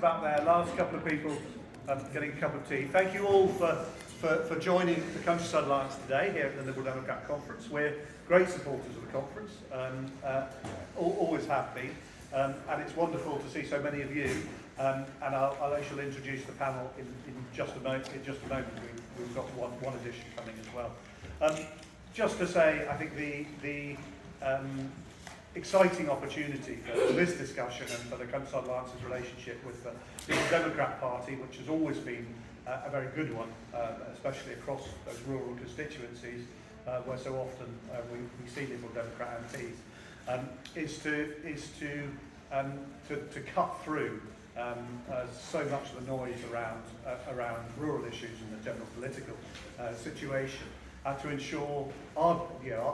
back there, last couple of people getting a cup of tea. Thank you all for joining the Countryside Alliance today here at the Liberal Democrat Conference. We're great supporters of the conference, always have been, and it's wonderful to see so many of you. And I'll actually introduce the panel in just a moment. We've got one addition coming as well. Just to say, I think the exciting opportunity for this discussion and for the Countryside Alliance's relationship with the Liberal Democrat Party, which has always been a very good one, especially across those rural constituencies where so often we see Liberal Democrat MPs, is to cut through so much of the noise around rural issues and the general political situation. To ensure our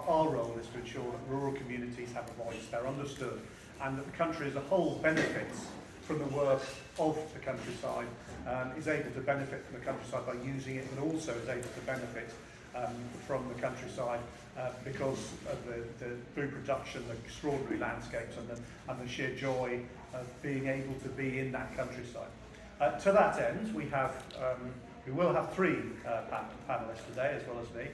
role is to ensure that rural communities have a voice, they're understood, and that the country as a whole benefits from the work of the countryside, is able to benefit from the countryside by using it, but also is able to benefit from the countryside because of the food production, the extraordinary landscapes, and the sheer joy of being able to be in that countryside. To that end, we will have three panellists today, as well as me.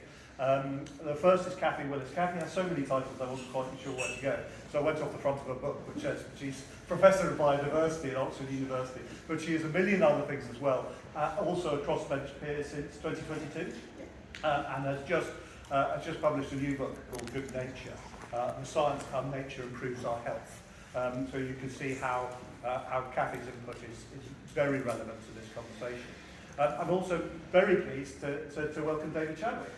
The first is Cathy Willis. Cathy has so many titles I wasn't quite sure where to go. So I went off the front of her book, which says she's Professor of Biodiversity at Oxford University, but she is a million other things as well. Also a crossbench peer since 2022, and has just published a new book called Good Nature, The Science of How Nature Improves Our Health. So you can see how Cathy's input is very relevant to this conversation. I'm also very pleased to welcome David Chadwick,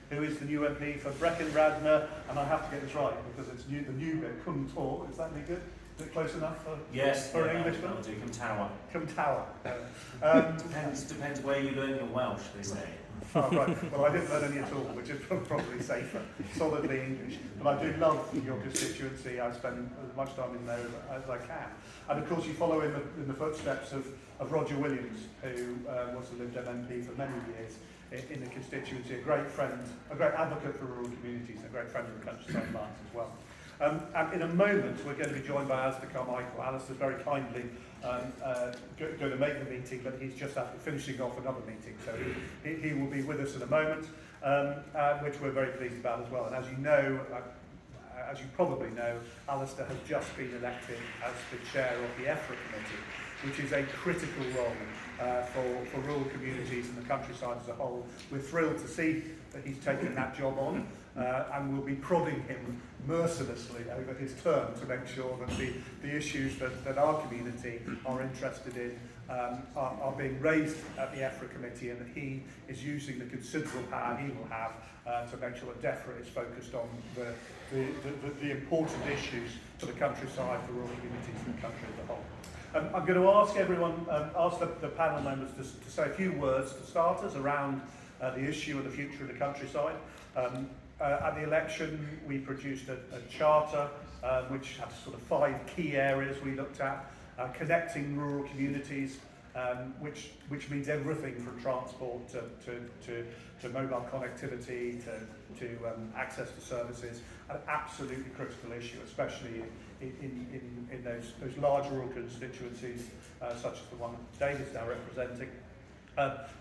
who is the new MP for Brecon, Radnor, and I have to get this right because it's the new bit, Cwm Tor. Is that any good? Is it close enough for an Englishman? I'll do Cwm Tower. Cwm Tower. Depends where you learn your Welsh, they say. Oh, right. Well, I didn't learn any at all, which is probably safer. Solidly English. But I do love your constituency. I spend as much time in there as I can. And of course, you follow in the footsteps of Roger Williams, who was the Lib Dem MP for many years in the constituency, a great friend, a great advocate for rural communities, and a great friend of the Countryside Alliance as well. And in a moment, we're going to be joined by Alistair Carmichael. Alistair's very kindly going to make the meeting, but he's just finishing off another meeting, so he will be with us in a moment, which we're very pleased about as well. And as you know, as you probably know, Alistair has just been elected as the chair of the EFRA committee, which is a critical role for rural communities and the countryside as a whole. We're thrilled to see that he's taken that job on, and we'll be prodding him mercilessly over his term to make sure that the issues that our community are interested in are being raised at the EFRA committee, and that he is using the considerable power he will have to make sure that DEFRA is focused on the important issues for the countryside, for rural communities and the country as a whole. I'm going to ask everyone, ask the panel members to say a few words to starters around the issue of the future of the countryside. At the election, we produced a charter which had sort of 5 key areas we looked at. Connecting rural communities, which means everything from transport to mobile connectivity to access to services, an absolutely critical issue, especially in those large rural constituencies such as the one that David's now representing.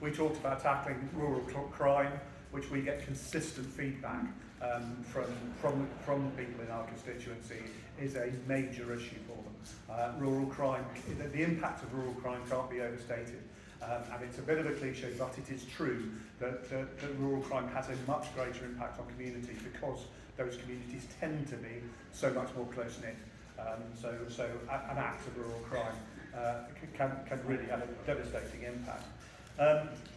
We talked about tackling rural crime, which we get consistent feedback from people in our constituency is a major issue for them. Rural crime, the impact of rural crime can't be overstated. And it's a bit of a cliche, but it is true that rural crime has a much greater impact on communities because those communities tend to be so much more close-knit. So an act of rural crime can really have a devastating impact.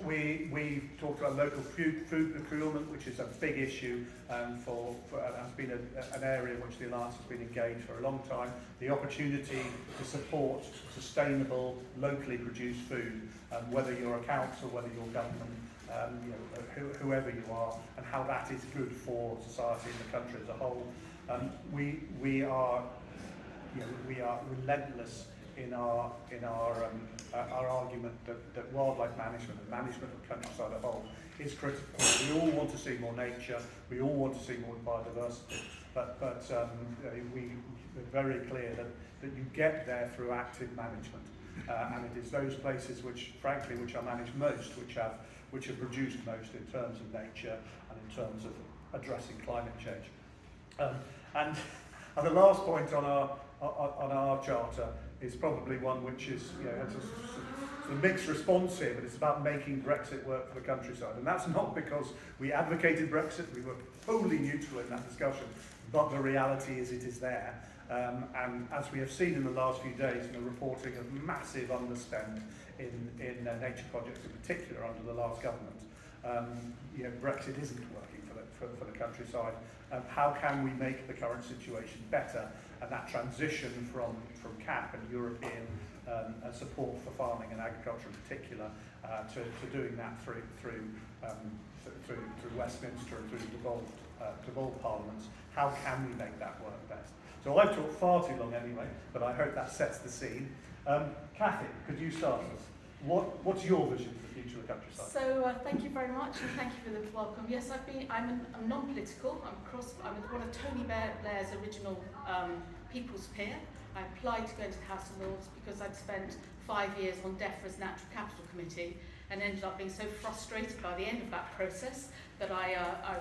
We talked about local food procurement, which is a big issue has been an area in which the Alliance has been engaged for a long time. The opportunity to support sustainable, locally produced food, whether you're a council, whether you're government, whoever you are, and how that is good for society and the country as a whole. We are relentless in our argument that wildlife management and management of the countryside as a whole is critical. We all want to see more nature, we all want to see more biodiversity, but we're very clear that you get there through active management. And it is those places which, frankly, which are managed most, which have produced most in terms of nature and in terms of addressing climate change. And the last point on our charter is probably one which is, has a mixed response here, but it's about making Brexit work for the countryside. And that's not because we advocated Brexit, we were wholly neutral in that discussion, but the reality is it is there. And as we have seen in the last few days, reporting of massive underspend in nature projects in particular under the last government, Brexit isn't working for the countryside. How can we make the current situation better? And that transition from CAP and European support for farming and agriculture in particular to doing that through Westminster and through devolved parliaments. How can we make that work best? So I've talked far too long anyway, but I hope that sets the scene. Cathy, could you start us? What's your vision for the future of the countryside? So thank you very much, and thank you for the welcome. Yes, I'm non-political. I'm one of Tony Blair's original People's Peer. I applied to go into the House of Lords because I'd spent 5 years on DEFRA's Natural Capital Committee and ended up being so frustrated by the end of that process that I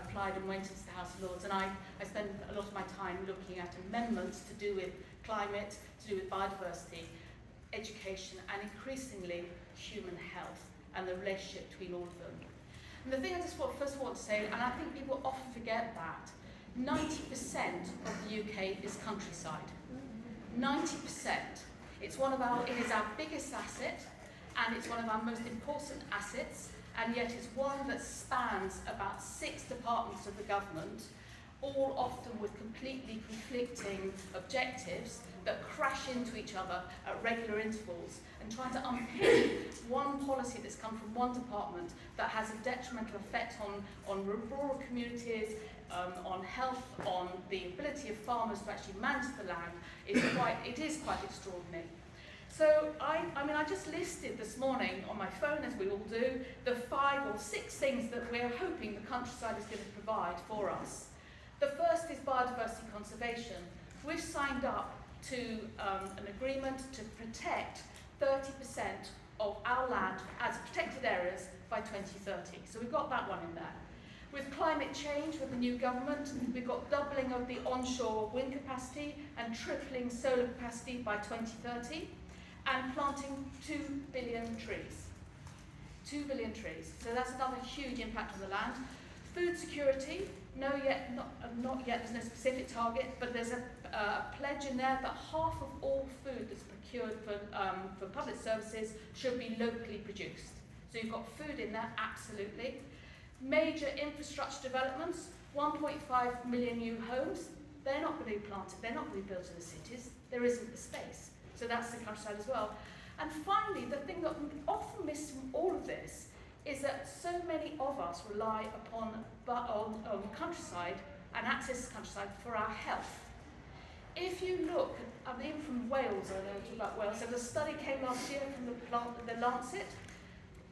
applied and went into the House of Lords. And I spent a lot of my time looking at amendments to do with climate, to do with biodiversity, education, and increasingly human health and the relationship between all of them. And the thing I just first want to say, and I think people often forget that, 90% of the UK is countryside. 90%. It is our biggest asset, and it's one of our most important assets, and yet it's one that spans about 6 departments of the government, all often with completely conflicting objectives that crash into each other at regular intervals, and trying to unpick one policy that's come from one department that has a detrimental effect on rural communities, on health, on the ability of farmers to actually manage the land, it is quite extraordinary. So I just listed this morning on my phone, as we all do, the 5 or 6 things that we're hoping the countryside is going to provide for us. The first is biodiversity conservation. We've signed up to an agreement to protect 30% of our land as protected areas by 2030. So we've got that one in there. With climate change, with the new government, we've got doubling of the onshore wind capacity and tripling solar capacity by 2030, and planting 2 billion trees. 2 billion trees. So that's another huge impact on the land. Food security, not yet, there's no specific target, but there's a pledge in there that half of all food that's procured for public services should be locally produced. So you've got food in there, absolutely. Major infrastructure developments, 1.5 million new homes. They're not going to be planted, they're not going to be built in the cities. There isn't the space. So that's the countryside as well. And finally, the thing that we often miss from all of this is that so many of us rely upon countryside and access to countryside for our health. If you look, I'm even from Wales, I know about Wales, so the study came last year from the Lancet,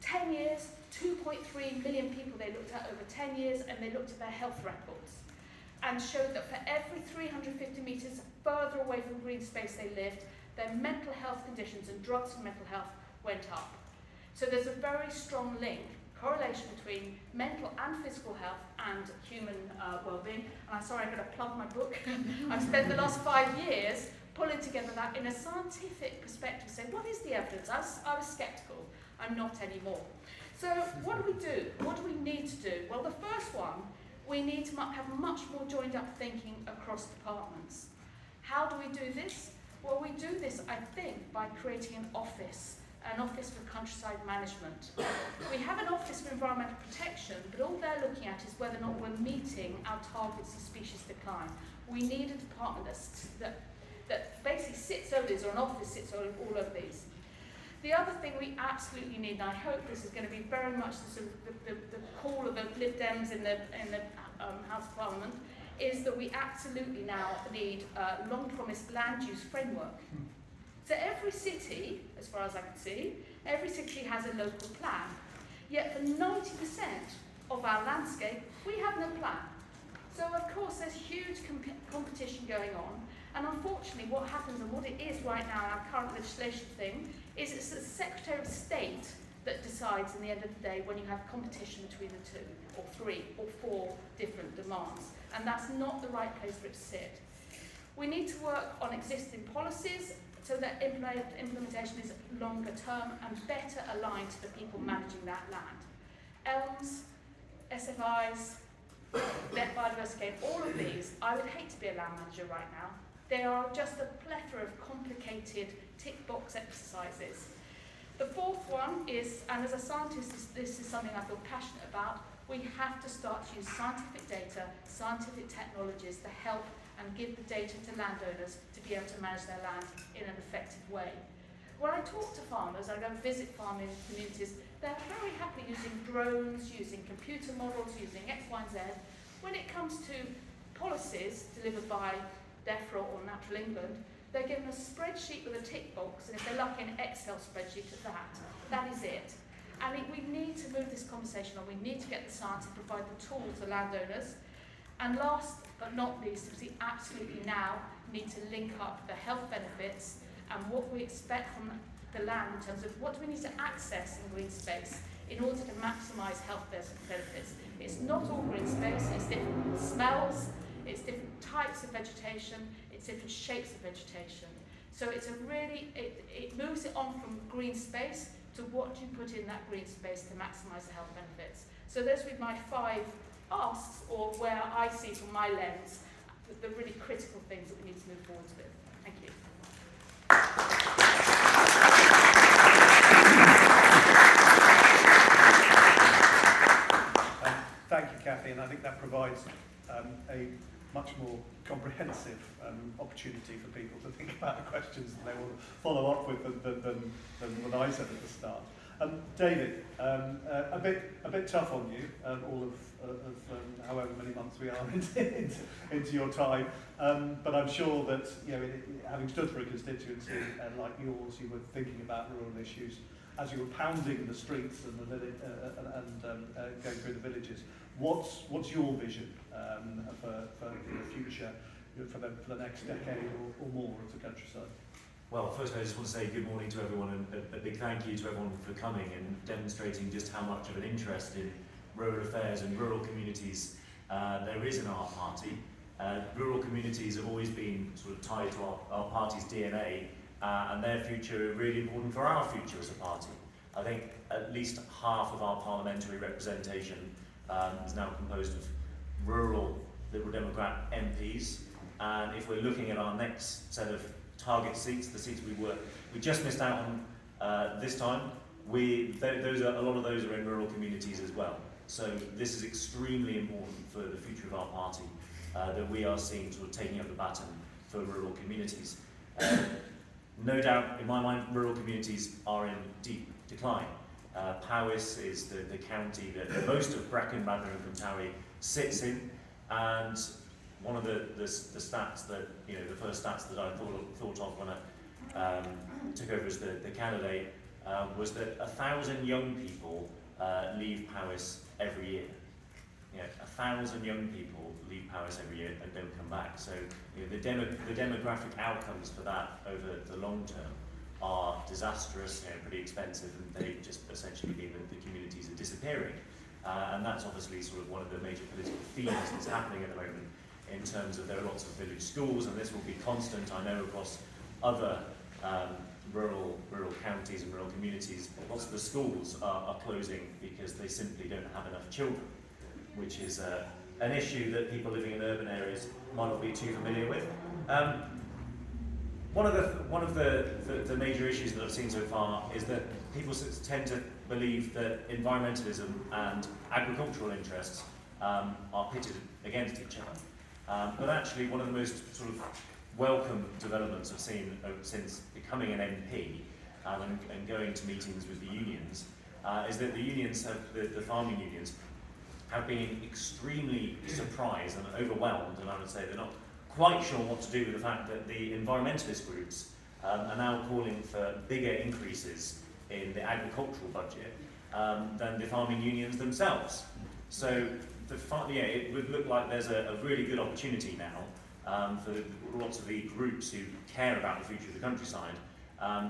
10 years, 2.3 million people they looked at over 10 years, and they looked at their health records and showed that for every 350 metres further away from green space they lived, their mental health conditions and drugs for mental health went up. So there's a very strong correlation between mental and physical health and human well-being. And I'm sorry, I'm going to plug my book. I've spent the last 5 years pulling together that in a scientific perspective, saying, what is the evidence? I was sceptical. I'm not anymore. So what do we do? What do we need to do? Well, the first one, we need to have much more joined up thinking across departments. How do we do this? Well, we do this, I think, by creating an office for countryside management. We have an office for environmental protection, but all they're looking at is whether or not we're meeting our targets of species decline. We need a department that basically sits over these, or an office sits all over these. The other thing we absolutely need, and I hope this is going to be very much the call of the Lib Dems in the House of Parliament, is that we absolutely now need a long-promised land use framework. So every city, as far as I can see, every city has a local plan. Yet for 90% of our landscape, we have no plan. So of course there's huge competition going on, And unfortunately, what happens and what it is right now in our current legislation thing is it's the Secretary of State that decides in the end of the day when you have competition between the 2 or 3 or 4 different demands. And that's not the right place for it to sit. We need to work on existing policies so that implementation is longer term and better aligned to the people managing that land. Elms, SFIs, net biodiversity, all of these, I would hate to be a land manager right now. They are just a plethora of complicated tick box exercises. The fourth one is, and as a scientist, this is something I feel passionate about, we have to start to use scientific data, scientific technologies to help and give the data to landowners to be able to manage their land in an effective way. When I talk to farmers, I go and visit farming communities, they're very happy using drones, using computer models, using X, Y, and Z. When it comes to policies delivered by DEFRA or Natural England, they're given a spreadsheet with a tick box, and if they're lucky, an Excel spreadsheet at that. That is it. And we need to move this conversation on. We need to get the science and provide the tools to landowners. And last but not least, we absolutely now need to link up the health benefits and what we expect from the land in terms of what do we need to access in green space in order to maximise health benefits. It's not all green space, it's different smells, it's different types of vegetation, it's different shapes of vegetation. So it's a really, it moves it on from green space to what you put in that green space to maximise the health benefits. So those would be my 5 asks, or where I see from my lens, the really critical things that we need to move forward with. Thank you. Thank you, Kathy, and I think that provides a much more comprehensive opportunity for people to think about the questions that they will follow up with than what I said at the start. David, a bit tough on you, all of however many months we are into your time, but I'm sure that having stood for a constituency like yours, you were thinking about rural issues as you were pounding the streets and the village and going through the villages. What's your vision for the future, for the next decade or more of the countryside? Well, first I just want to say good morning to everyone and a big thank you to everyone for coming and demonstrating just how much of an interest in rural affairs and rural communities there is in our party. Rural communities have always been sort of tied to our party's DNA and their future are really important for our future as a party. I think at least half of our parliamentary representation is now composed of rural Liberal Democrat MPs, and if we're looking at our next set of target seats, the seats we just missed out on this time, a lot of those are in rural communities as well. So this is extremely important for the future of our party, that we are seen sort of taking up the baton for rural communities. No doubt, in my mind, rural communities are in deep decline. Powys is the county that most of Brecon, Radnor and Cwmtari sits in, and one of the stats that, the first stats that I thought of when I took over as the candidate was that 1,000 young people leave Powys every year. 1,000 young people leave Powys every year and don't come back. So the demographic outcomes for that over the long term are disastrous, pretty expensive, and they just essentially mean that the communities are disappearing. And that's obviously sort of one of the major political themes that's happening at the moment, in terms of there are lots of village schools, and this will be constant, I know, across other rural counties and rural communities. Lots of the schools are closing because they simply don't have enough children, which is an issue that people living in urban areas might not be too familiar with. One of the major issues that I've seen so far is that people tend to believe that environmentalism and agricultural interests are pitted against each other. But actually, one of the most sort of welcome developments I've seen since becoming an MP and going to meetings with the unions is that the unions the farming unions have been extremely surprised and overwhelmed, and I would say they're not quite sure what to do with the fact that the environmentalist groups are now calling for bigger increases in the agricultural budget than the farming unions themselves. So it would look like there's a really good opportunity now for lots of the groups who care about the future of the countryside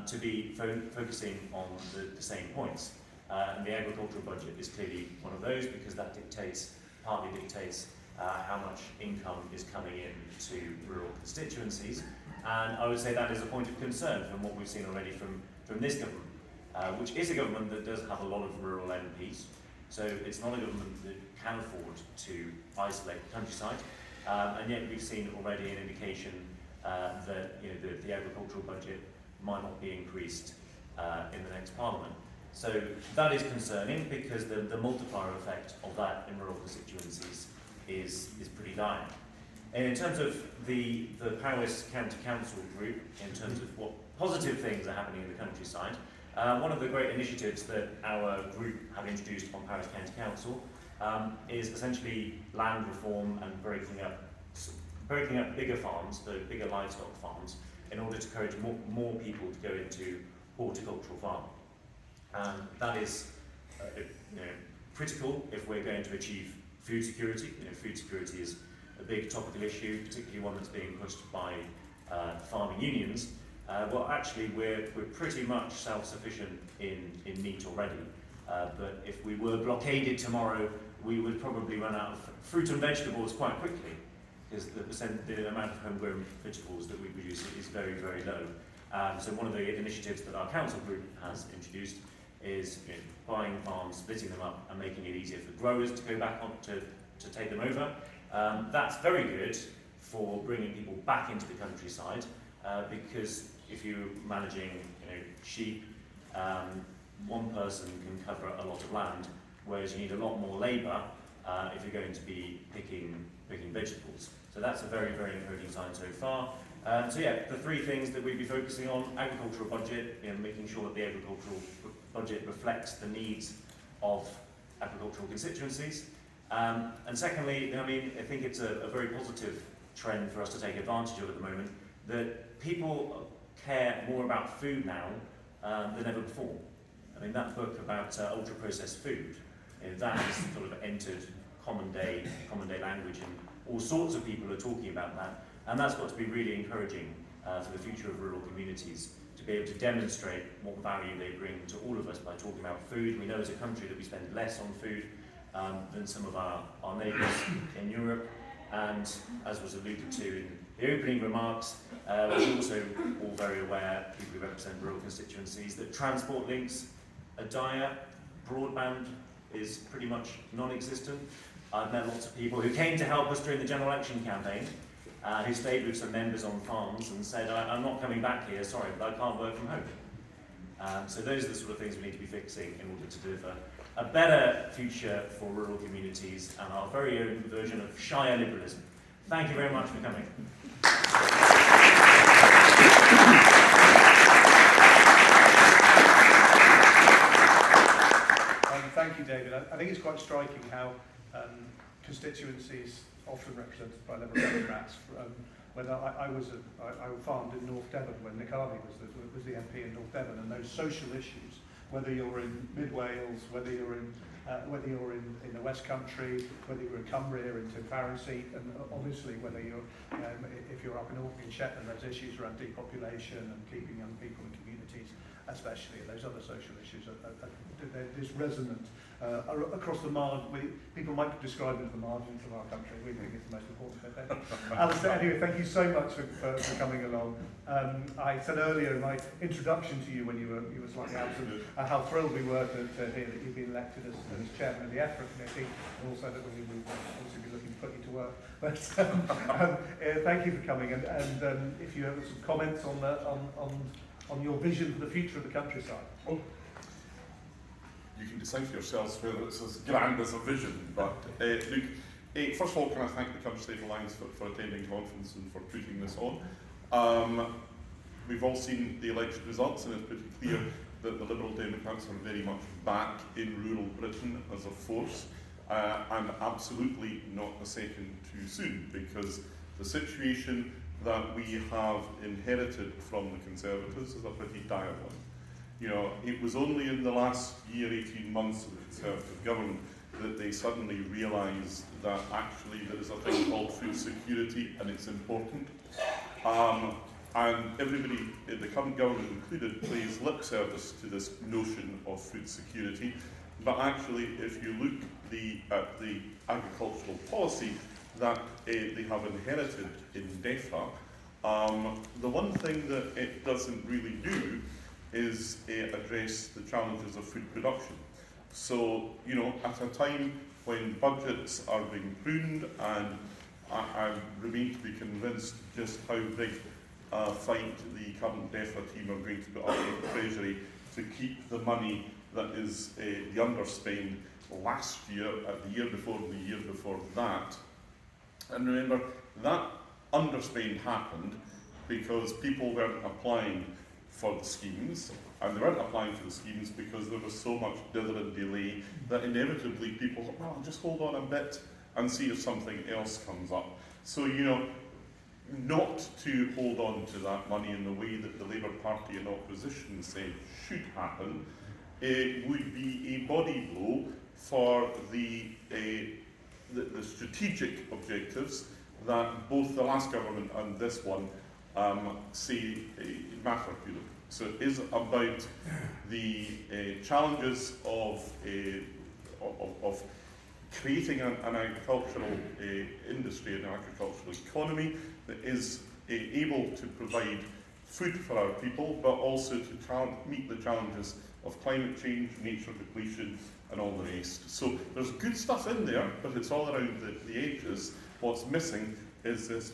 to be focusing on the same points. And the agricultural budget is clearly one of those, because that partly dictates how much income is coming in to rural constituencies. And I would say that is a point of concern from what we've seen already from this government, which is a government that does have a lot of rural MPs. So it's not a government that can afford to isolate the countryside. And yet we've seen already an indication that the agricultural budget might not be increased in the next Parliament. So that is concerning, because the multiplier effect of that in rural constituencies is pretty dire. And in terms of the Powys County Council group, in terms of what positive things are happening in the countryside, one of the great initiatives that our group have introduced on Powys County Council is essentially land reform and breaking up bigger farms, the bigger livestock farms, in order to encourage more people to go into horticultural farming. That is critical if we're going to achieve food security. Food security is a big topical issue, particularly one that's being pushed by farming unions. Well, actually, we're pretty much self-sufficient in meat already. But if we were blockaded tomorrow, we would probably run out of fruit and vegetables quite quickly, because the amount of homegrown vegetables that we produce is very, very low. So one of the initiatives that our council group has introduced is buying farms, splitting them up, and making it easier for growers to go back on to take them over. That's very good for bringing people back into the countryside, because if you're managing sheep, one person can cover a lot of land, whereas you need a lot more labour if you're going to be picking vegetables. So that's a very, very encouraging sign so far. So yeah, the three things that we'd be focusing on: agricultural budget, making sure that the agricultural budget reflects the needs of agricultural constituencies. And secondly, I think it's a very positive trend for us to take advantage of at the moment, that people care more about food now than ever before. That book about ultra-processed food, that has sort of entered common day language, and all sorts of people are talking about that. And that's got to be really encouraging for the future of rural communities, to be able to demonstrate what value they bring to all of us by talking about food. We know as a country that we spend less on food than some of our neighbours in Europe. And as was alluded to in the opening remarks, we're also all very aware, people who represent rural constituencies, that transport links are dire. Broadband is pretty much non-existent. I've met lots of people who came to help us during the general election campaign, who stayed with some members on farms and said, I'm not coming back here, sorry, but I can't work from home. So those are the sort of things we need to be fixing in order to deliver a better future for rural communities and our very own version of Shire liberalism. Thank you very much for coming. Thank you, David. I think it's quite striking how constituencies often represented by Liberal Democrats. Whether I farmed in North Devon when Nick Harvey was the MP in North Devon, and those social issues, whether you're in Mid Wales, whether you're in the West Country, whether you're in Cumbria, in Tinfarrancy, and obviously whether you're if you're up in Orkney and Shetland, those issues around depopulation and keeping young people in communities, especially, and those other social issues they're just resonant across the margin. People might describe it as the margins of our country. We think it's the most important bit. Alistair, anyway, thank you so much for coming along. I said earlier in my introduction to you, when you were slightly absent, how thrilled we were to hear that you've been elected as chairman of the EFRA committee, and also that we will obviously be looking to put you to work. But thank you for coming, and if you have some comments on your vision for the future of the countryside. Well, you can decide for yourselves whether it's as grand as a vision, but look, first of all, can I thank the Countryside Alliance for attending the conference and for putting this on. We've all seen the election results, and it's pretty clear that the Liberal Democrats are very much back in rural Britain as a force, and absolutely not a second too soon, because the situation that we have inherited from the Conservatives is a pretty dire one. It was only in the last year, 18 months of the Conservative government that they suddenly realise that actually there is a thing called food security and it's important. And everybody, the current government included, plays lip service to this notion of food security. But actually, if you look at the agricultural policy that they have inherited in DEFRA, the one thing that it doesn't really do is address the challenges of food production. So, you know, at a time when budgets are being pruned, and I remain to be convinced just how big a fight the current DEFRA team are going to put up with the Treasury to keep the money that is the underspend last year, the year before, the year before that. And remember, that underspend happened because people weren't applying for the schemes, and they weren't applying for the schemes because there was so much dither and delay that inevitably people thought, well, I'll just hold on a bit and see if something else comes up. So, you know, not to hold on to that money in the way that the Labour Party in opposition said should happen, would be a body blow for the strategic objectives that both the last government and this one say matter to them. So it is about the challenges of creating an agricultural industry, an agricultural economy that is able to provide food for our people, but also to meet the challenges of climate change, nature depletion, and all the rest. So there's good stuff in there, but it's all around the edges. What's missing is this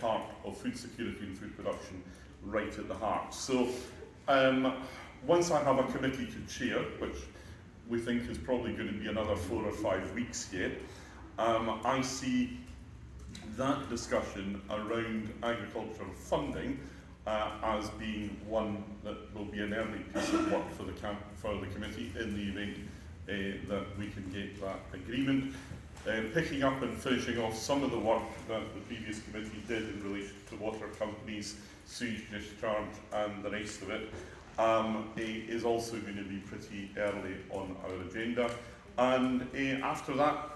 part of food security and food production right at the heart. So once I have a committee to chair, which we think is probably going to be another 4 or 5 weeks yet, I see that discussion around agricultural funding as being one that will be an early piece of work for the committee in the event that we can get that agreement. Picking up and finishing off some of the work that the previous committee did in relation to water companies, sewage discharge and the rest of it, is also going to be pretty early on our agenda. And after that,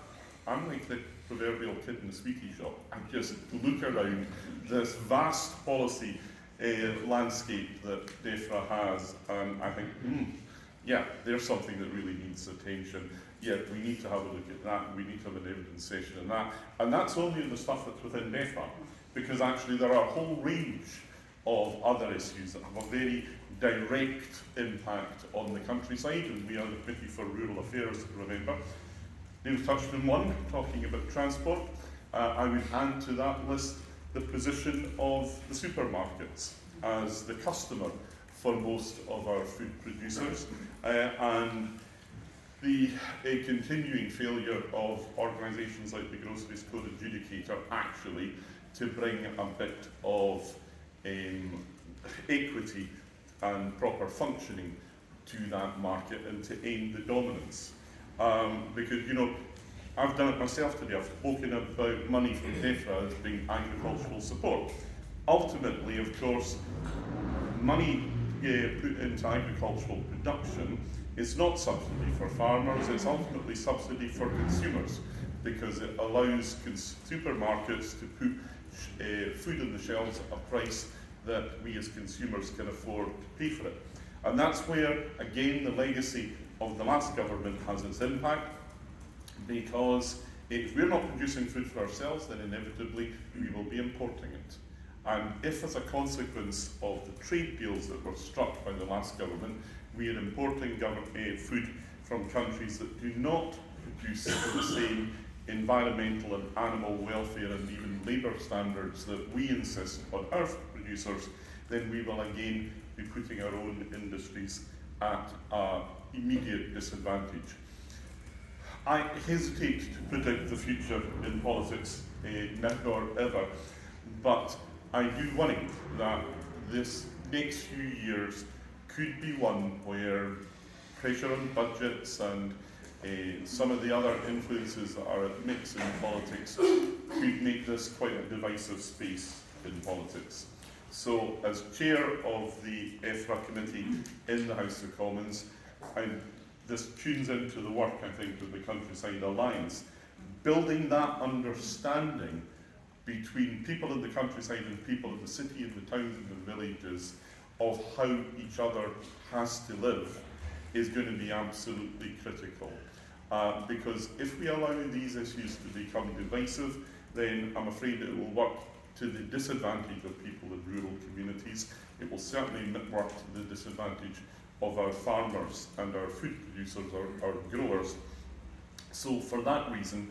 I'm like the proverbial kid in the sweetie shop. I just look around this vast policy landscape that DEFRA has, and I think, yeah, there's something that really needs attention. Yeah, we need to have a look at that. We need to have an evidence session on that. And that's only the stuff that's within DEFRA, because actually there are a whole range of other issues that have a very direct impact on the countryside, and we are the Committee for Rural Affairs, remember. Neil touched on one, talking about transport. I would add to that list the position of the supermarkets as the customer for most of our food producers, and the continuing failure of organisations like the Groceries Code Adjudicator actually to bring a bit of equity and proper functioning to that market and to end the dominance. Because, you know, I've done it myself today. I've spoken about money from DEFRA as being agricultural support. Ultimately, of course, money put into agricultural production is not subsidy for farmers, it's ultimately subsidy for consumers, because it allows supermarkets to put food on the shelves at a price that we as consumers can afford to pay for it. And that's where, again, the legacy of the last government has its impact, because if we're not producing food for ourselves, then inevitably we will be importing it. And if as a consequence of the trade deals that were struck by the last government, we are importing food from countries that do not produce the same environmental and animal welfare and even labour standards that we insist on our producers, then we will again be putting our own industries at an immediate disadvantage. I hesitate to predict the future in politics now or ever, but I do worry that this next few years could be one where pressure on budgets and some of the other influences that are at mix in politics could make this quite a divisive space in politics. So, as chair of the EFRA committee in the House of Commons, I'm this tunes into the work, I think, of the Countryside Alliance. Building that understanding between people in the countryside and people in the city and the towns and the villages of how each other has to live is going to be absolutely critical. Because if we allow these issues to become divisive, then I'm afraid it will work to the disadvantage of people in rural communities. It will certainly work to the disadvantage of our farmers and our food producers, our growers. So for that reason,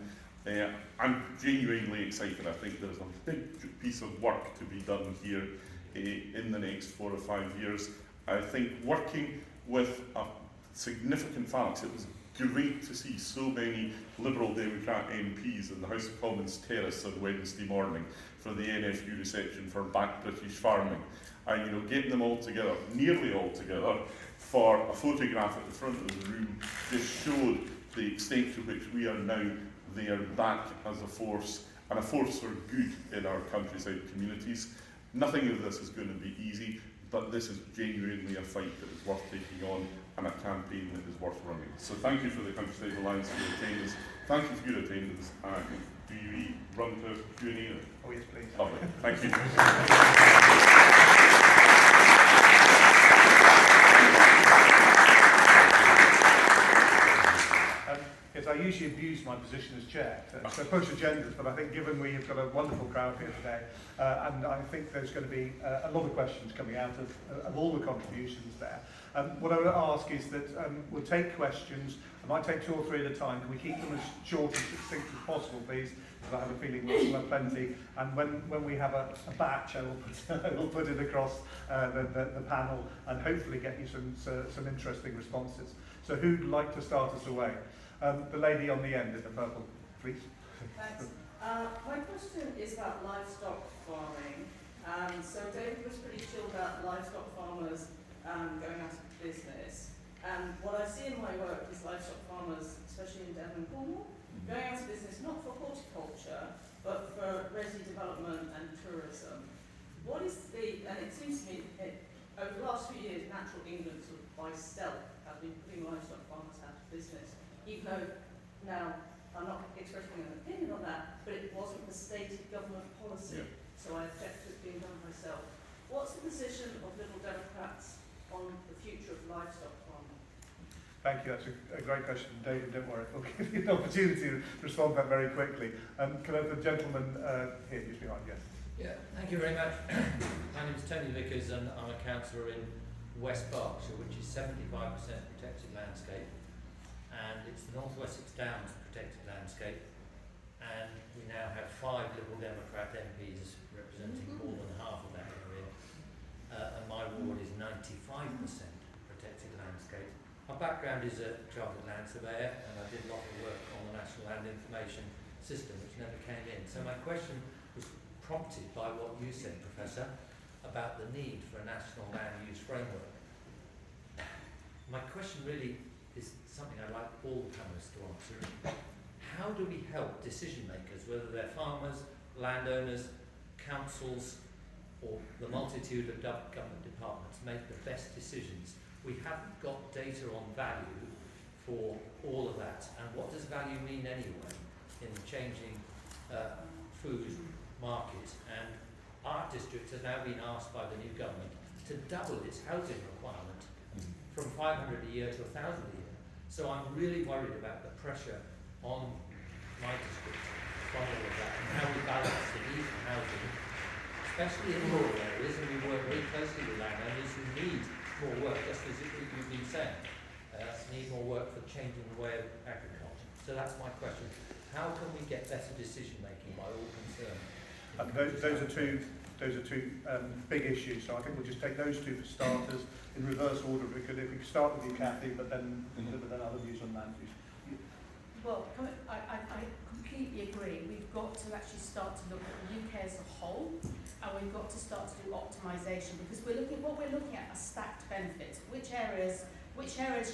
I'm genuinely excited. I think there's a big piece of work to be done here in the next 4 or 5 years. I think working with a significant phalanx, it was great to see so many Liberal Democrat MPs in the House of Commons terrace on Wednesday morning for the NFU reception for Back British Farming. And getting them all together, nearly all together, for a photograph at the front of the room just showed the extent to which we are now there back as a force, and a force for good in our countryside communities. Nothing of this is going to be easy, but this is genuinely a fight that is worth taking on and a campaign that is worth running. So thank you for the Countryside Alliance for your attendance. Thank you for your attendance. Do you run to Q&A? Oh yes, please. Lovely. Thank you. Yes, I usually abuse my position as chair to push agendas, but I think given we've got a wonderful crowd here today, and I think there's going to be a lot of questions coming out of all the contributions there. What I would ask is that we'll take questions. I might take 2 or 3 at a time. Can we keep them as short and succinct as possible, please? Because I have a feeling we'll have plenty. And when we have a batch, I will put it across the panel and hopefully get you some interesting responses. So who'd like to start us away? The lady on the end in the purple, please. Thanks. My question is about livestock farming. So David was pretty chill about livestock farmers going out of business. And what I see in my work is livestock farmers, especially in Devon and Cornwall, going out of business not for horticulture, but for resi development and tourism. What is and it seems to me, over the last few years, natural England sort of by stealth has been putting livestock farmers out of business. Even though now I'm not expressing an opinion on that, but it wasn't the stated government policy, so I object to it being done myself. What's the position of Liberal Democrats on the future of livestock farming? Thank you, that's a great question. David, don't worry, we'll give you an opportunity to respond to that very quickly. Can I have the gentleman here just behind, yes? Yeah, thank you very much. My name is Tony Vickers and I'm a councillor in West Berkshire, which is 75% protected landscape. And it's the North Wessex Downs protected landscape, and we now have 5 Liberal Democrat MPs representing more than half of that area, and my ward is 95% protected landscape. My background is a chartered land surveyor, and I did a lot of work on the National Land Information System, which never came in. So my question was prompted by what you said, Professor, about the need for a national land use framework. My question really is something I'd like all the panelists to answer. How do we help decision makers, whether they're farmers, landowners, councils, or the multitude of government departments, make the best decisions? We haven't got data on value for all of that. And what does value mean anyway in the changing food market? And our district has now been asked by the new government to double its housing requirement from 500 a year to 1,000 a year. So I'm really worried about the pressure on my district from all of that and how we balance the need for housing, especially in rural areas, and we work very closely with landowners who need more work, just as you've been saying, need more work for changing the way of agriculture. So that's my question. How can we get better decision making by all concerned? Those are two big issues, so I think we'll just take those 2 for starters in reverse order. If we could start with you, Kathy, but then other views on land use. Well, I completely agree. We've got to actually start to look at the UK as a whole, and we've got to start to do optimisation, because what we're looking at are stacked benefits. Which areas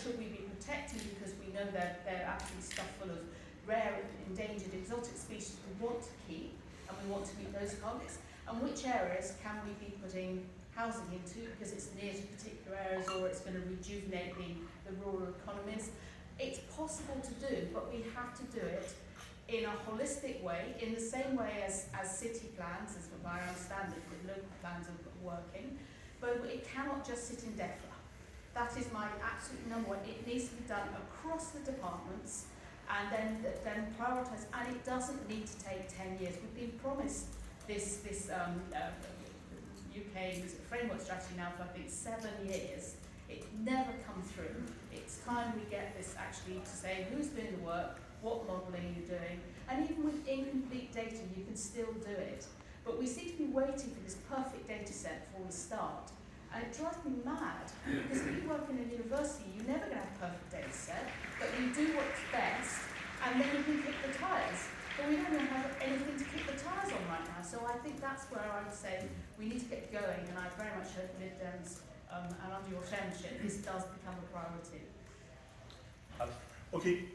should we be protecting because we know they're absolutely stuffed full of rare, endangered, exotic species we want to keep, and we want to meet those targets, and which areas can we be putting housing into because it's near to particular areas or it's going to rejuvenate the rural economies. It's possible to do, but we have to do it in a holistic way, in the same way as city plans, as I understand it, that local plans are working, but it cannot just sit in DEFRA. That is my absolute number one. It needs to be done across the departments and then prioritise, and it doesn't need to take 10 years. We've been promised this UK framework strategy now for I think 7 years. It's never come through. It's time we get this actually to say who's doing the work, what modelling are you doing, and even with incomplete data you can still do it. But we seem to be waiting for this perfect data set before we start. And it drives me mad, because if you work in a university, you're never going to have a perfect data set, but you do what's best, and then you can kick the tyres. But we don't have anything to kick the tyres on right now, so I think that's where I would say we need to get going, and I very much hope Lib Dems, and under your chairmanship, this does become a priority. Okay,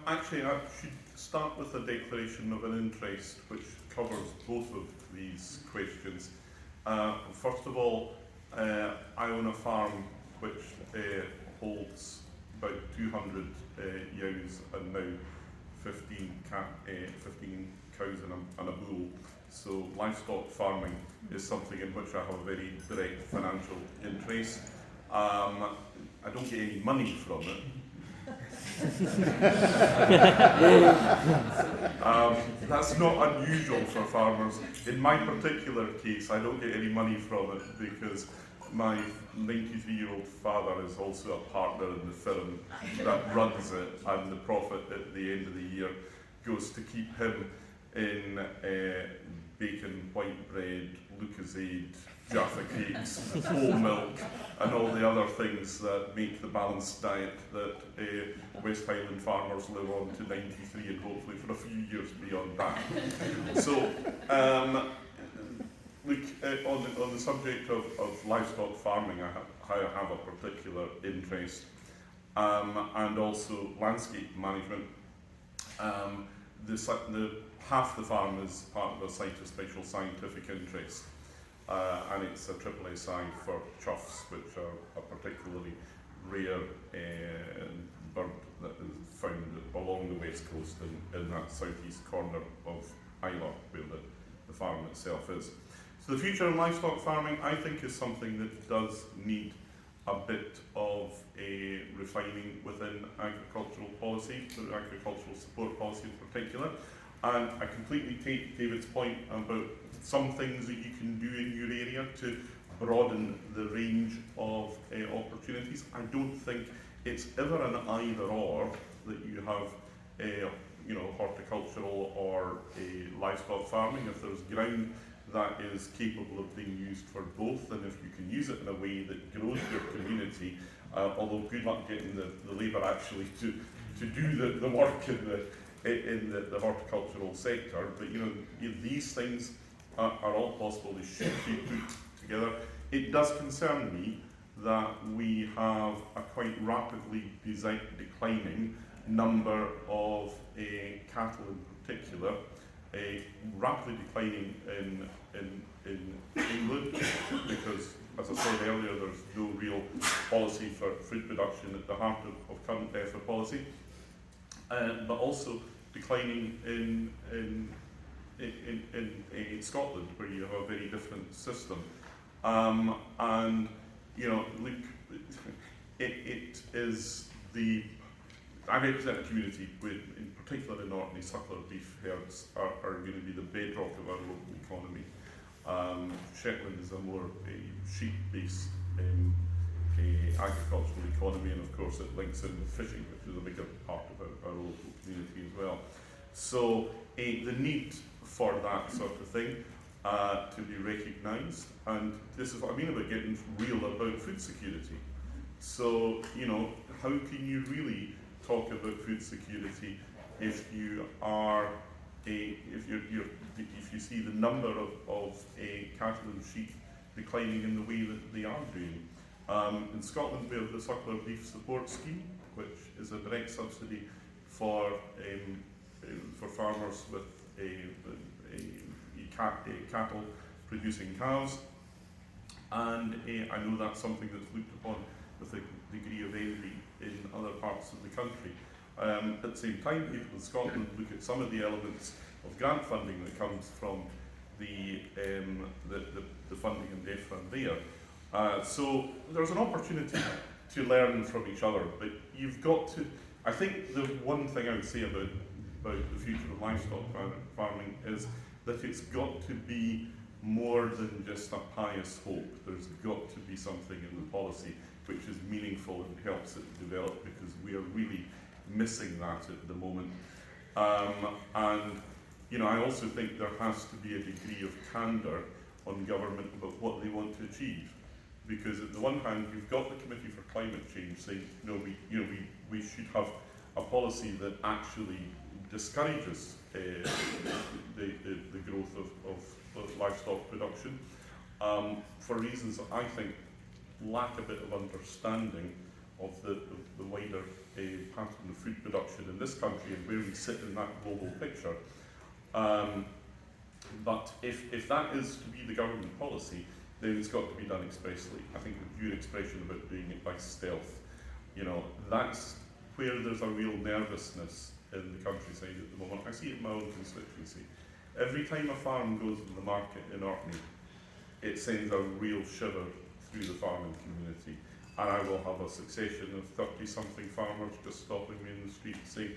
actually I should start with a declaration of an interest which covers both of these questions. First of all, I own a farm which holds about 200 ewes and now 15 cows and a bull. So livestock farming is something in which I have a very direct financial interest. I don't get any money from it. That's not unusual for farmers. In my particular case, I don't get any money from it because my 93-year-old father is also a partner in the firm that runs it, and the profit at the end of the year goes to keep him in bacon, white bread, Lucozade, Jaffa cakes, whole milk, and all the other things that make the balanced diet that West Highland farmers live on to 93 and hopefully for a few years beyond that. So, look, on the subject of livestock farming, I have a particular interest, and also landscape management. Half the farm is part of a site of special scientific interest. And it's a SSSI for choughs, which are a particularly rare bird that is found along the west coast in that southeast corner of Islay, where the farm itself is. So the future of livestock farming, I think, is something that does need a bit of a refining within agricultural policy, agricultural support policy in particular. And I completely take David's point about some things that you can do in your area to broaden the range of opportunities. I don't think it's ever an either or that you have horticultural or livestock farming. If there's ground that is capable of being used for both, and if you can use it in a way that grows your community, although good luck getting the labour actually to do the work in the horticultural sector, but these things are all possible. They should be put together. It does concern me that we have a quite rapidly declining number of cattle in particular, rapidly declining in England, because, as I said earlier, there's no real policy for food production at the heart of current DEFRA policy, but also declining in Scotland, where you have a very different system. And look, it is the I represent a community with, in particular in Orkney, suckler beef herds are going to be the bedrock of our local economy. Shetland is a more sheep-based agricultural economy, and of course it links in with fishing, which is a bigger part of our local community as well. So the need for that sort of thing to be recognised, and this is what I mean about getting real about food security. So how can you really talk about food security if you are if you see the number of cattle and sheep declining in the way that they are doing? In Scotland, we have the Suckler Beef Support Scheme, which is a direct subsidy for farmers with cattle producing cows, and I know that's something that's looked upon with a degree of envy in other parts of the country. At the same time, people in Scotland look at some of the elements of grant funding that comes from the funding in DEFRA and there. So there's an opportunity to learn from each other, but you've got to, I think the one thing I would say about the future of livestock farming is that it's got to be more than just a pious hope. There's got to be something in the policy which is meaningful and helps it develop, because we are really missing that at the moment. And you know, I also think there has to be a degree of candour on government about what they want to achieve. Because at the one hand, you've got the Committee for Climate Change saying, we should have a policy that actually discourages the growth of livestock production, for reasons that I think lack a bit of understanding of the wider pattern of food production in this country and where we sit in that global picture. But if that is to be the government policy, then it's got to be done expressly. I think your expression about doing it by stealth, you know, that's where there's a real nervousness in the countryside at the moment. I see it in my own constituency. Every time a farm goes in the market in Orkney, it sends a real shiver through the farming community. And I will have a succession of 30-something farmers just stopping me in the street saying,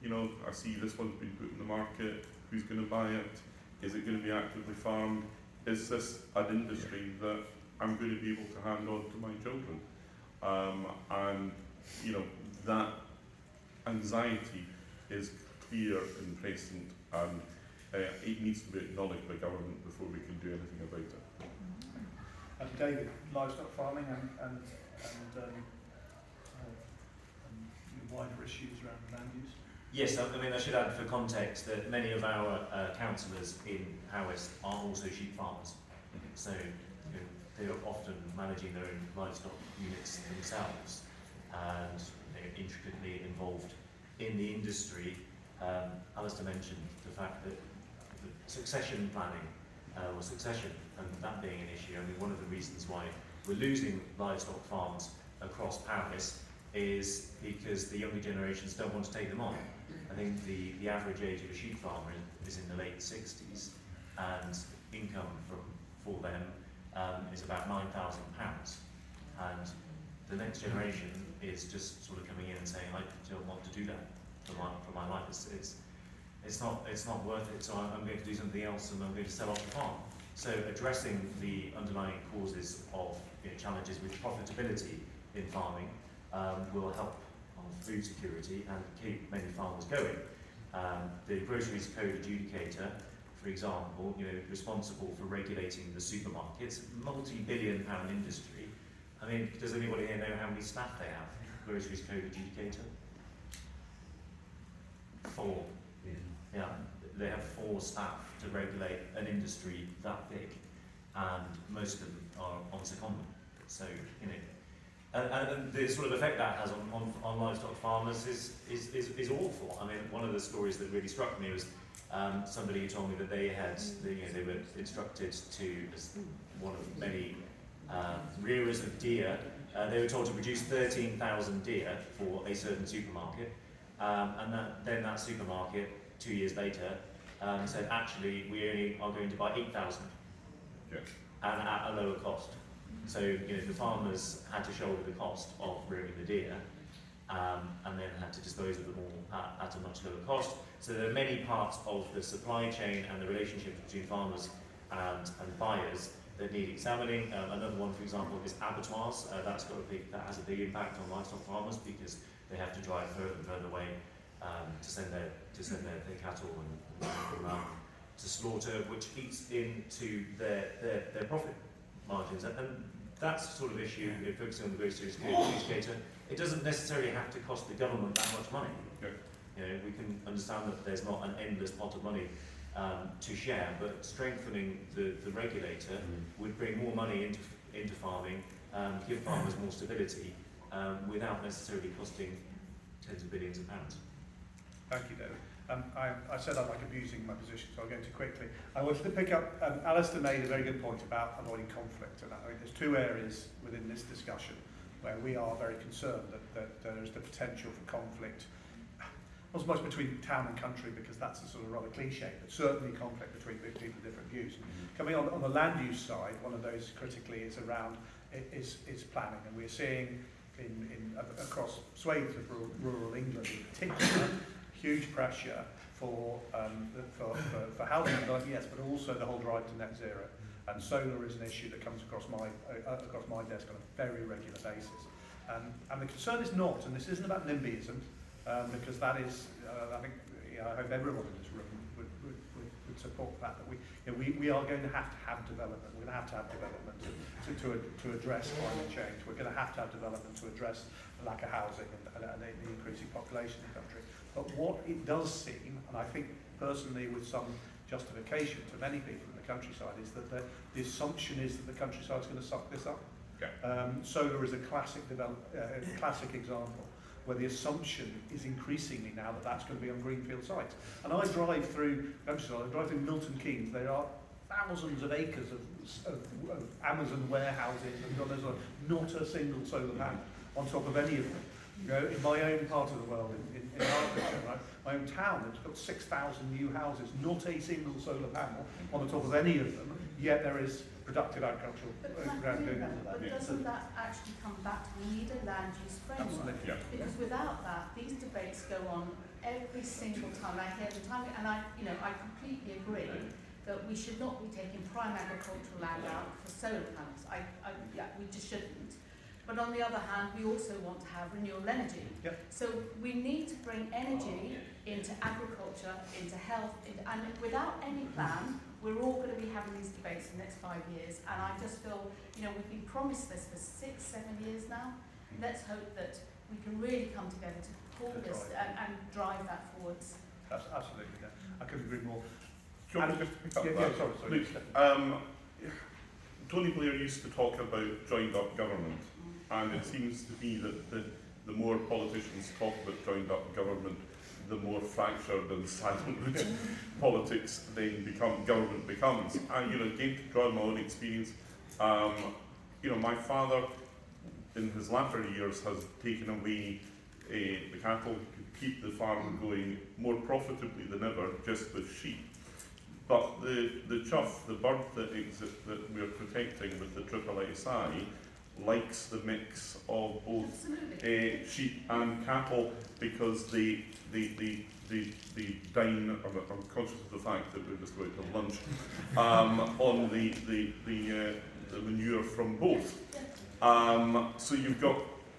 you know, I see this one's been put in the market, who's going to buy it? Is it going to be actively farmed? Is this an industry that I'm going to be able to hand on to my children? And, you know, that anxiety is clear and present, and it needs to be acknowledged by government before we can do anything about it. And David, livestock farming and wider issues around land use? Yes, I mean, I should add for context that many of our councillors in Howest are also sheep farmers. So you know, they're often managing their own livestock units themselves and they're intricately involved in the industry. Alistair mentioned the fact that the succession planning or succession and that being an issue. I mean, one of the reasons why we're losing livestock farms across Paris is because the younger generations don't want to take them on. I think the average age of a sheep farmer is in the late 60s, and income for them is about £9,000. And the next generation is just sort of coming in and saying, I don't want to do that for my life. It's not worth it, so I'm going to do something else and I'm going to sell off the farm. So addressing the underlying causes of challenges with profitability in farming will help on food security and keep many farmers going. The Groceries Code Adjudicator, for example, responsible for regulating the supermarkets, multi-billion-pound industry. I mean, does anybody here know how many staff they have? Groceries Code Adjudicator? 4. Yeah, they have 4 staff to regulate an industry that big, and most of them are on secondment. So, and the sort of effect that has on livestock farmers is awful. I mean, one of the stories that really struck me was somebody who told me that they had, they were instructed to, as one of many rearers of deer, they were told to produce 13,000 deer for a certain supermarket, and then that supermarket, 2 years later, said, actually, we only are going to buy 8,000, and at a lower cost. So, the farmers had to shoulder the cost of rearing the deer, and then had to dispose of them all at a much lower cost. So there are many parts of the supply chain and the relationship between farmers and buyers that need examining. Another one, for example, is abattoirs. That has a big impact on livestock farmers because they have to drive further and further away to send their cattle and to slaughter, which eats into their profit margins. And that's the sort of issue, focusing on the Groceries Code Adjudicator. It doesn't necessarily have to cost the government that much money. We can understand that there's not an endless pot of money to share, but strengthening the regulator would bring more money into farming, give farmers more stability, without necessarily costing tens of billions of pounds. Thank you, David. I said I'd like abusing my position, so I'll go too quickly. I wanted to pick up, Alistair made a very good point about avoiding conflict, and I think there's 2 areas within this discussion where we are very concerned that there is the potential for conflict. not so much between town and country, because that's a sort of rather cliche, but certainly conflict between people with different views. Coming on the land use side, one of those critically is around is planning, and we're seeing across swathes of rural England in particular, huge pressure for housing development, yes, but also the whole drive to net zero. And solar is an issue that comes across my desk on a very regular basis. And the concern is not, and this isn't about NIMBYism, because that is, I think, I hope everyone in this room would support that we are going to have development. We're going to have development to address climate change. We're going to have development to address the lack of housing and the increasing population in the country. But what it does seem, and I think personally with some justification to many people in the countryside, is that the assumption is that the countryside is going to suck this up. Yeah. Solar is a classic example where the assumption is increasingly now that that's going to be on greenfield sites. And I drive through Milton Keynes. There are thousands of acres of Amazon warehouses, and there's not a single solar panel on top of any of them. You know, in my own part of the world, in Hertfordshire, right, my own town, it's got 6,000 new houses, not a single solar panel on the top of any of them, yet there is productive agricultural ground going into that. But doesn't that actually come back to we need a land use framework? Absolutely. Yeah. Because without that, these debates go on every single time. I hear the time, and I completely agree that we should not be taking prime agricultural land out for solar panels. We just shouldn't. But on the other hand, we also want to have renewable energy. Yep. So we need to bring energy into agriculture, into health, and without any plan, we're all going to be having these debates in the next 5 years. And I just feel, we've been promised this for 6, 7 years now. Let's hope that we can really come together to pull this and drive that forwards. That's absolutely, yeah. I couldn't agree more. Do you want me just to pick up that? Sorry. Look, Tony Blair used to talk about joined up government, and it seems to be that the more politicians talk about joined up government, the more fractured and silent politics then government becomes. And again, to draw on my own experience, my father in his latter years has taken away the cattle to keep the farm going more profitably than ever, just with sheep. But the chuff, the bird that we're protecting with the SSI, likes the mix of both sheep and cattle, because they dine, I'm conscious of the fact that we're just going to lunch, on the manure from both. So you've got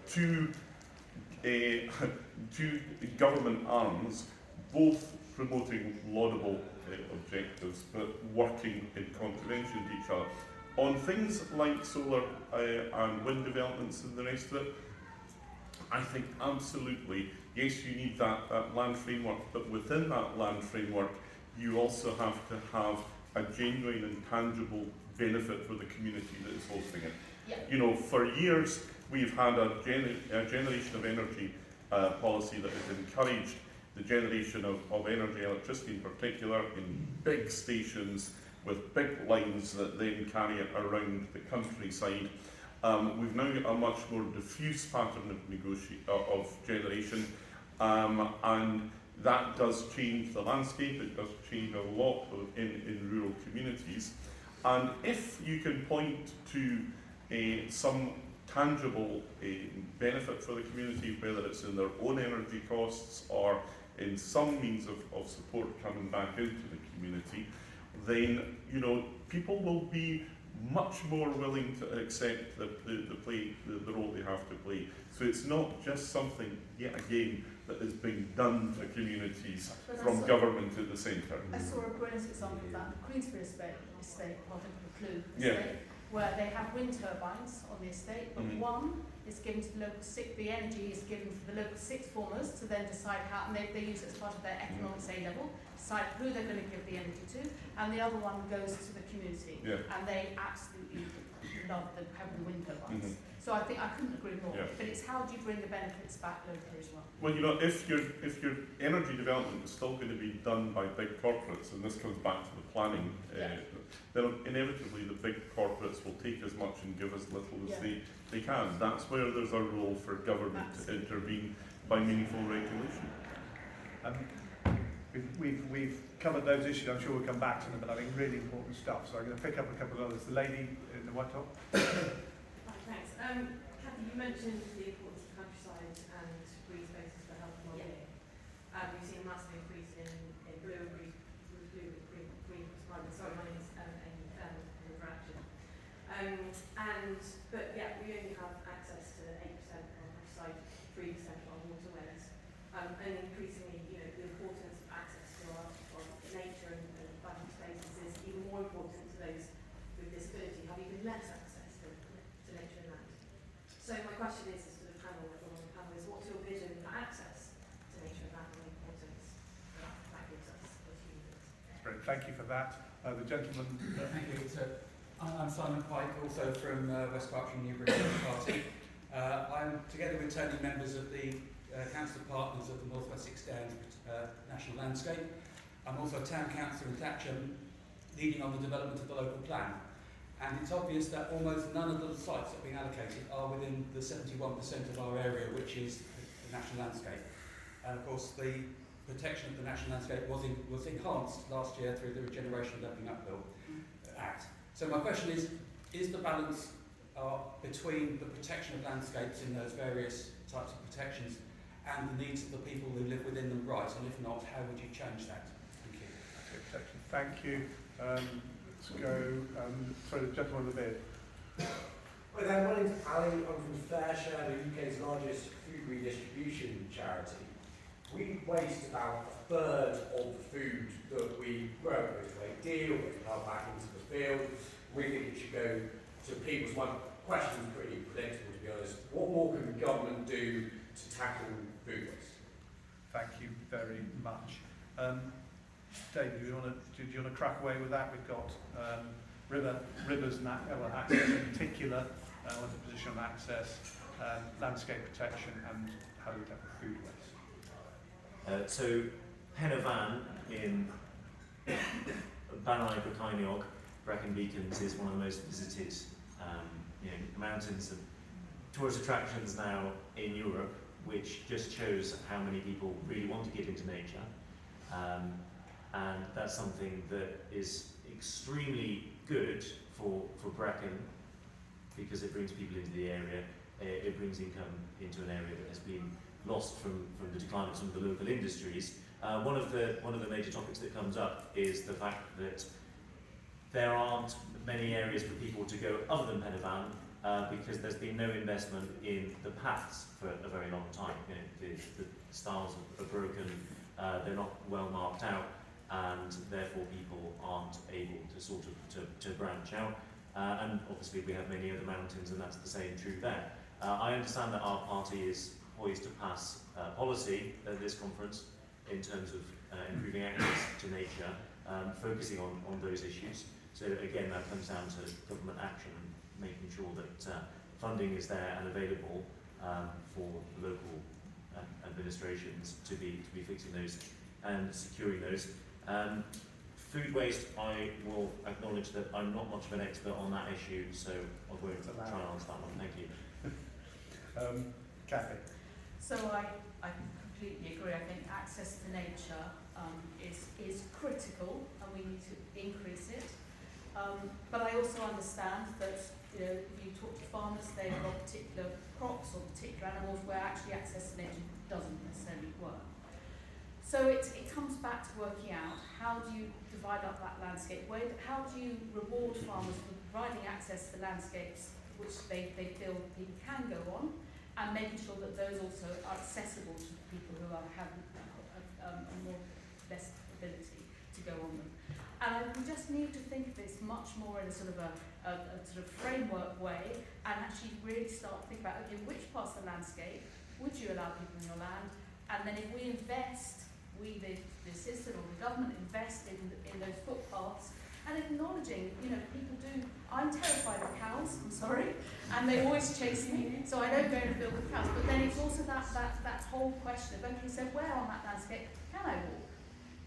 two government arms, both promoting laudable objectives, but working in contravention to each other. On things like solar and wind developments and the rest of it, I think absolutely, yes, you need that land framework, but within that land framework, you also have to have a genuine and tangible benefit for the community that is hosting it. Yeah. For years, we've had a generation of energy policy that has encouraged the generation of energy, electricity in particular, in big stations with big lines that then carry it around the countryside. We've now got a much more diffuse pattern of generation, and that does change the landscape. It does change a lot in rural communities. And if you can point to some tangible benefit for the community, whether it's in their own energy costs or in some means of support coming back into the community, then people will be much more willing to accept the role they have to play. So it's not just something, yet again, that is being done to communities from government to the centre. I saw a brilliant example of that, the Queensbury estate, part of the Clue estate, where they have wind turbines on the estate, but one is given to the local the energy is given to the local sixth formers to then decide how, and they use it as part of their economics A level, decide who they're going to give the energy to, and the other one goes to the community. And they absolutely love having the wind turbines. So I think I couldn't agree more. But it's how do you bring the benefits back locally as well? Well, if your energy development is still going to be done by big corporates, and this comes back to the planning, then inevitably the big corporates will take as much and give as little as they can. That's where there's a role for government to intervene by meaningful regulation. We've covered those issues. I'm sure we'll come back to them, but I think really important stuff. So I'm going to pick up a couple of others. The lady in the white top. Thanks. Kathy, you mentioned the importance of countryside and green spaces for health and well-being. We've seen a massive increase in blue and green prescribing. Sorry, my name is Action. But yeah, we only have access to 8% of our countryside, 3% of our waterways, and increasingly, you know, the importance of access to our nature and vital spaces is even more important to those with disability, have even less access to nature and land. So my question is to the panel, everyone on the panel, is what's your vision for access to nature and land and the importance that gives us as humans? Great, thank you for that. The gentleman. Thank you. I'm Simon Pike, also from West Berkshire New Britain Party. I'm together with Tony, members of the Council of Partners of the North West Six Downs National Landscape. I'm also a town councillor in Thatcham, leading on the development of the local plan. And it's obvious that almost none of the sites that have been allocated are within the 71% of our area, which is the national landscape. And of course, the protection of the national landscape was enhanced last year through the Regeneration Levelling Up Bill Act. So my question is the balance between the protection of landscapes in those various types of protections and the needs of the people who live within them right? And if not, how would you change that? Thank you. Thank you. Let's go through the gentleman with the beard. Well then, my name's Ali. I'm from Fairshare, the UK's largest food redistribution charity. We waste about a third of the food that we grow. It goes to a deal, we plough back into the field. We think it should go to people. My question is pretty predictable, to be honest. What more can the government do to tackle food waste? Thank you very much. Dave, do you want to crack away with that? We've got rivers and access in particular, what's the position on access, landscape protection, and how do we tackle food waste? So Pen y Fan in Banau Brycheiniog, Brecon Beacons, is one of the most visited mountains and tourist attractions now in Europe, which just shows how many people really want to get into nature. And that's something that is extremely good for Brecon because it brings people into the area, it brings income into an area that has been lost from the decline of some of the local industries. One of the major topics that comes up is the fact that there aren't many areas for people to go other than Pen y Fan because there's been no investment in the paths for a very long time. You know, the styles are broken, they're not well marked out, and therefore people aren't able to sort of to branch out. And obviously we have many other mountains, and that's the same true there. I understand that our party is poised to pass policy at this conference in terms of improving access to nature, focusing on those issues. So again, that comes down to government action, making sure that funding is there and available for local administrations to be fixing those and securing those. Food waste, I will acknowledge that I'm not much of an expert on that issue, so I won't try and answer that one. Thank you. Kathy. So I completely agree. I think access to nature is critical, and we need to increase it. But I also understand that if you talk to farmers, they've got particular crops or particular animals where actually access to nature doesn't necessarily work. So it comes back to working out how do you divide up that landscape, how do you reward farmers for providing access to landscapes which they feel people can go on, and making sure that those also are accessible to people who have a more less ability to go on them. And we just need to think of this much more in a sort of framework way, and actually really start to think about, okay, which parts of the landscape would you allow people in your land? And then if we invest, the system or the government invest in those footpaths, and acknowledging, people do. I'm terrified of cows, I'm sorry, and they always chase me, so I don't go in a field with cows. But then it's also that whole question of, okay, so where on that landscape can I walk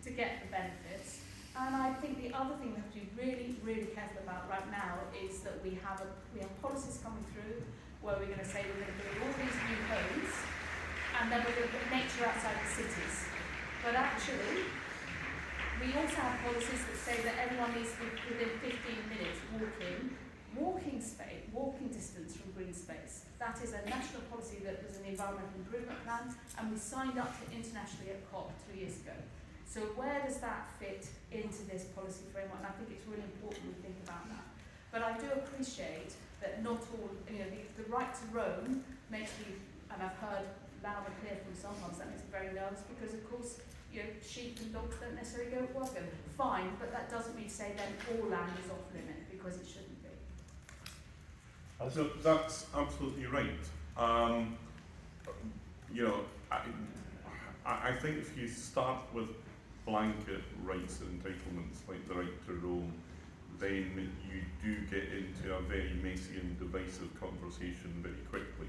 to get the benefits? And I think the other thing we have to be really, really careful about right now is that we have policies coming through where we're going to say we're going to build all these new homes, and then we're going to put nature outside the cities. But actually, we also have policies that say that everyone needs to be within 15 minutes walking distance from green space. That is a national policy that was in the Environmental Improvement Plan, and we signed up to it internationally at COP 2 years ago. So where does that fit into this policy framework? And I think it's really important we think about that. But I do appreciate that not all, the right to roam makes me, and I've heard loud and clear from sometimes, that makes me very nervous because, of course, sheep and dogs don't necessarily go walking. Fine, but that doesn't mean to say then all land is off limit, because it shouldn't be. So that's absolutely right. I think if you start with blanket rights and entitlements like the right to roam, then you do get into a very messy and divisive conversation very quickly.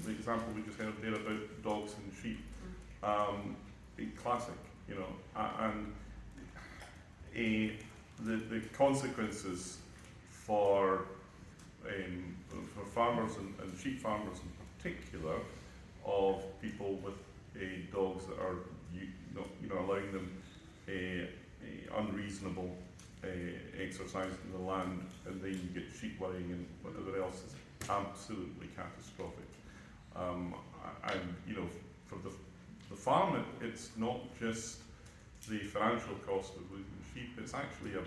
The example we just heard there about dogs and sheep, classic, the consequences for farmers and sheep farmers in particular, of people with dogs that are allowing them unreasonable exercise in the land, and then you get sheep worrying and whatever else, is absolutely catastrophic. For the farm, it's not just the financial cost of losing sheep, it's actually a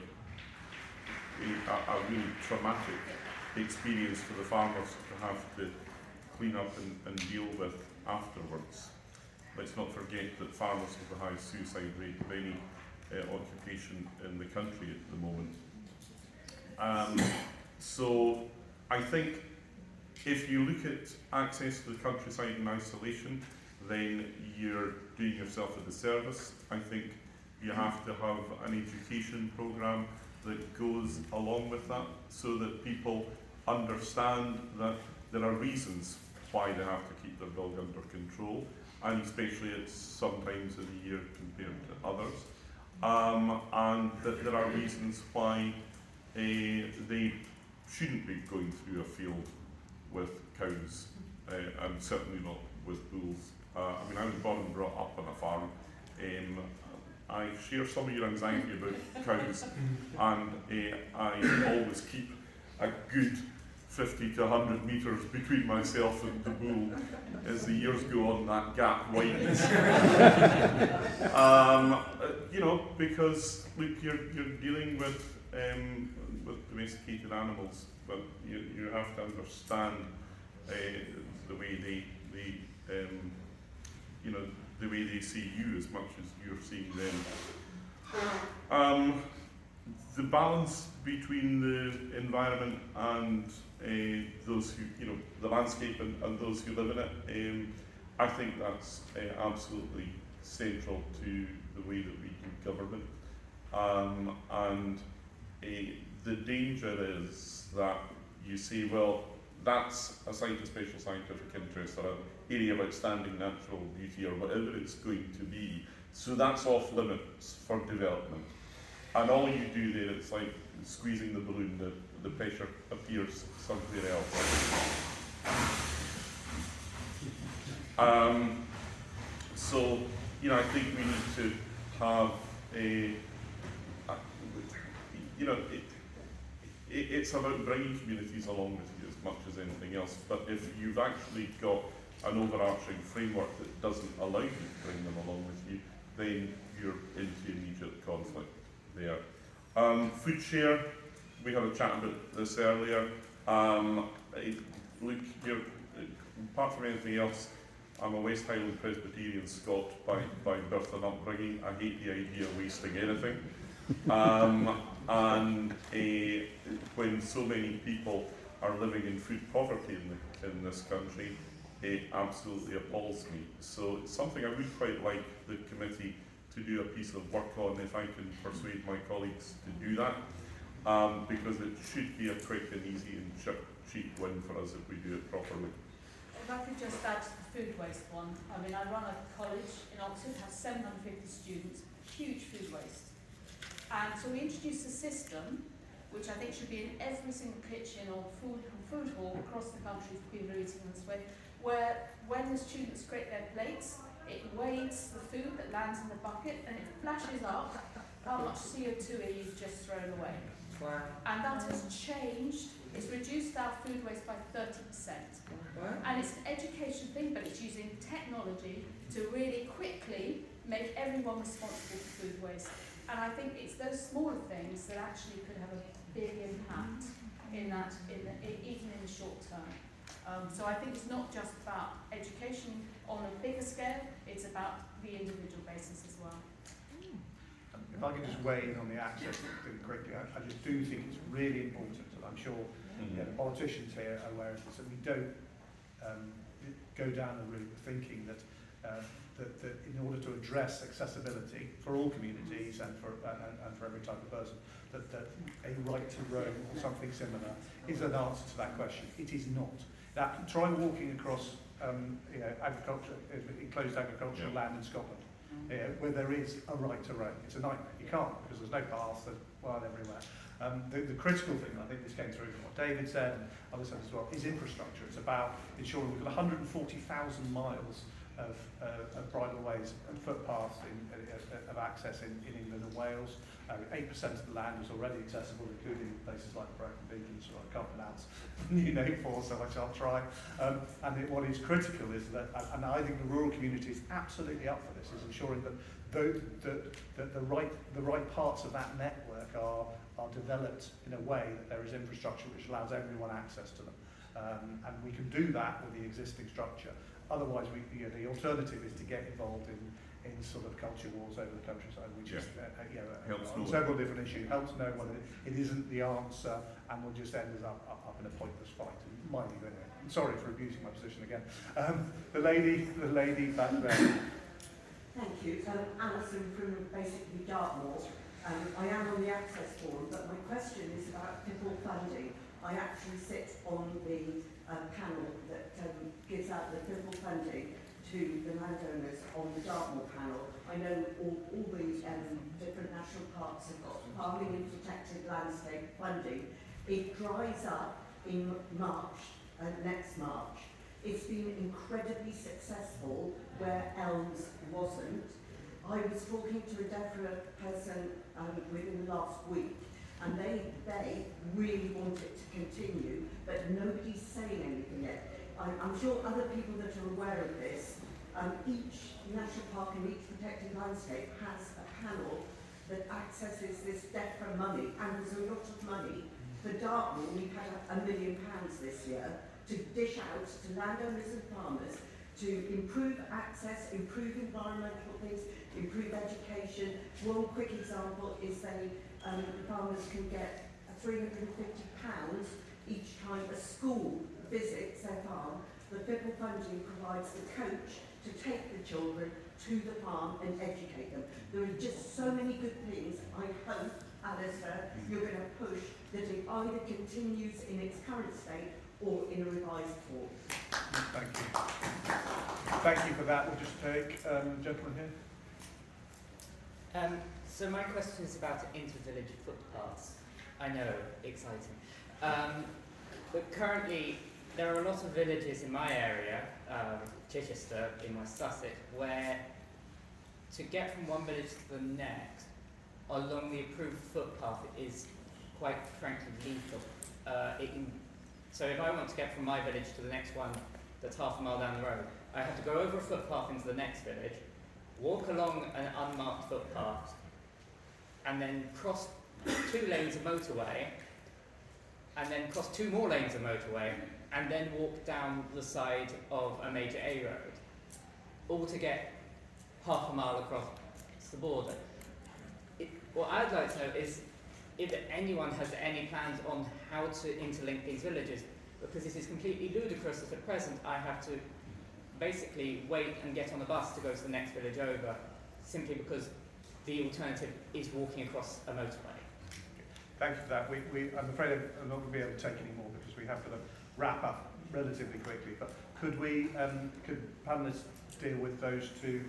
really traumatic experience for the farmers to have to clean up and deal with afterwards. Let's not forget that farmers have the highest suicide rate of any occupation in the country at the moment. So I think if you look at access to the countryside in isolation, then you're doing yourself a disservice. I think you have to have an education programme that goes along with that, so that people understand that there are reasons why they have to keep their dog under control, and especially at some times of the year compared to others, and that there are reasons why they shouldn't be going through a field with cows, and certainly not with bulls. I was born and brought up on a farm. I share some of your anxiety about cows, and I always keep a good 50 to 100 metres between myself and the bull. As the years go on, that gap widens. Because look, you're dealing with domesticated animals, but you have to understand the way the way they see you as much as you're seeing them. The balance between the environment and those who, the landscape and those who live in it, I think that's absolutely central to the way that we do government. The danger is that you say, well, that's a site of special scientific interest or an area of outstanding natural beauty or whatever it's going to be, so that's off limits for development. And all you do there, it's like squeezing the balloon, the pressure appears somewhere else. I think we need to have it's about bringing communities along with you as much as anything else, but if you've actually got an overarching framework that doesn't allow you to bring them along with you, then you're into immediate conflict there. Food share, we had a chat about this earlier. Look, apart from anything else, I'm a West Highland Presbyterian Scot by birth and upbringing. I hate the idea of wasting anything. When so many people are living in food poverty in this country, it absolutely appalls me. So it's something I would quite like the committee to do a piece of work on, if I can persuade my colleagues to do that, because it should be a quick and easy and cheap win for us if we do it properly. If I could just add to the food waste one, I run a college in Oxford, has 750 students, huge food waste. And so we introduced a system, which I think should be in every single kitchen or food hall across the country for people who are eating this way, where when the students create their plates, it weighs the food that lands in the bucket and it flashes up how much CO2 you've just thrown away. Wow. And that has changed. It's reduced our food waste by 30%. Wow. And it's an education thing, but it's using technology to really quickly make everyone responsible for food waste. And I think it's those smaller things that actually could have a big impact in that, even in the short term. So I think it's not just about education on a bigger scale, it's about the individual basis as well. If I can just weigh in on the access thing quickly, I just do think it's really important, and I'm sure the politicians here are aware of this, that we don't go down the route of thinking that that in order to address accessibility for all communities and for every type of person, that a right to roam or something similar is an answer to that question. It is not. Now, try walking across agriculture, enclosed agricultural land in Scotland, where there is a right to roam. It's a nightmare. You can't, because there's no paths, there's wild everywhere. The critical thing, and I think this came through from what David said and others said as well, is infrastructure. It's about ensuring we've got 140,000 miles of bridleways and footpaths of access in England and Wales. 8% of the land is already accessible, including places like Brighton, so I can't pronounce the new name for, so I shall try. What is critical is that, and I think the rural community is absolutely up for this, is ensuring that the right parts of that network are developed in a way that there is infrastructure which allows everyone access to them. And we can do that with the existing structure. Otherwise, the alternative is to get involved in sort of culture wars over the countryside, which is on several different issues. Helps know whether it isn't the answer, and will just end us up in a pointless fight. In my view, anyway. I'm sorry for abusing my position again. The lady back there. Thank you. Alison from basically Dartmoor. I am on the Access Forum, but my question is about people funding. I actually sit on the panel that gives out the people funding to the landowners on the Dartmoor panel. I know all the different national parks have got farming and protected landscape funding. It dries up in March, next March. It's been incredibly successful where Elms wasn't. I was talking to a DEFRA person within the last week, and they really want it to continue, but nobody's saying anything yet. I'm sure other people that are aware of this, each national park and each protected landscape has a panel that accesses this DEFRA money, and there's a lot of money. For Dartmoor, we've had £1 million this year to dish out to landowners and farmers to improve access, improve environmental things, improve education. One quick example is the farmers can get £350 each time a school visits their farm. The People funding provides the coach to take the children to the farm and educate them. There are just so many good things. I hope, Alistair, you're going to push that it either continues in its current state or in a revised form. Thank you. Thank you for that. We'll just take gentleman here. So my question is about inter-village footpaths. I know, exciting. But currently, there are a lot of villages in my area, Chichester, in West Sussex, where to get from one village to the next along the approved footpath is quite frankly lethal. So if I want to get from my village to the next one that's half a mile down the road, I have to go over a footpath into the next village, walk along an unmarked footpath, and then cross 2 lanes of motorway, and then cross 2 more lanes of motorway, and then walk down the side of a major A road, all to get half a mile across the border. What I'd like to know is if anyone has any plans on how to interlink these villages, because this is completely ludicrous that at present I have to basically wait and get on a bus to go to the next village over, simply because the alternative is walking across a motorway. Thank you for that. I'm afraid I'm not going to be able to take any more because we have to wrap up relatively quickly. But could panellists deal with those two?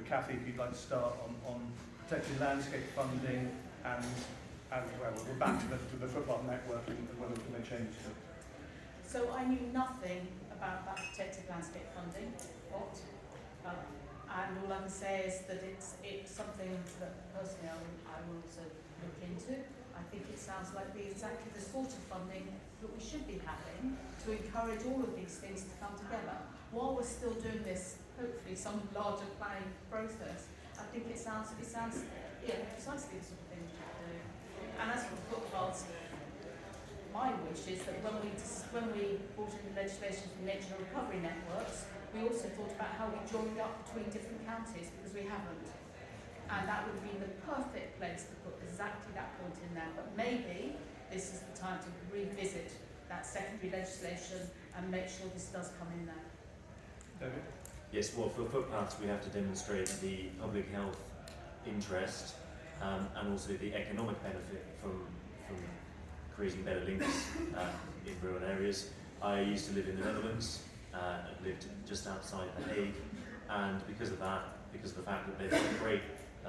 Cathy, if you'd like to start on protecting landscape funding and well, we're back to the football network and whether we can make changes to it. So I knew nothing about that protected yes, that it's something that personally I will also look into. I think it sounds like exactly the sort of funding that we should be having to encourage all of these things to come together. While we're still doing this, hopefully some larger planning process, I think it sounds precisely the sort of thing we should do. And as for the footpaths, my wish is that when we brought in the legislation for nature recovery networks, we also thought about how we joined up between different counties, because we haven't. And that would be the perfect place to put exactly that point in there. But maybe this is the time to revisit that secondary legislation and make sure this does come in there. David? Yes, well, for footpaths we have to demonstrate the public health interest and also the economic benefit from creating better links in rural areas. I used to live in the Netherlands, lived just outside The Hague, and because of the fact that there's a great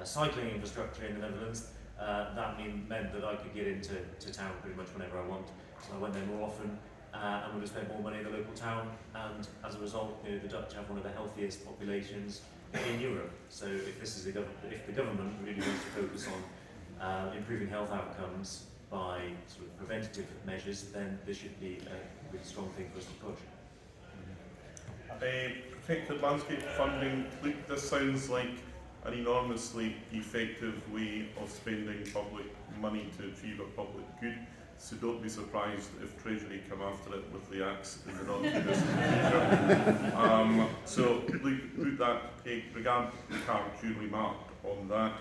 cycling infrastructure in the Netherlands, that meant that I could get into town pretty much whenever I want. So I went there more often and would have spent more money in the local town, and as a result, the Dutch have one of the healthiest populations in Europe. So if the government really wants to focus on improving health outcomes by sort of preventative measures, then this should be a really strong thing for us to push. Protected landscape funding, look, this sounds like an enormously effective way of spending public money to achieve a public good. So don't be surprised if Treasury come after it with the axe in the not too distant future. So look, put that regard card duly marked on that.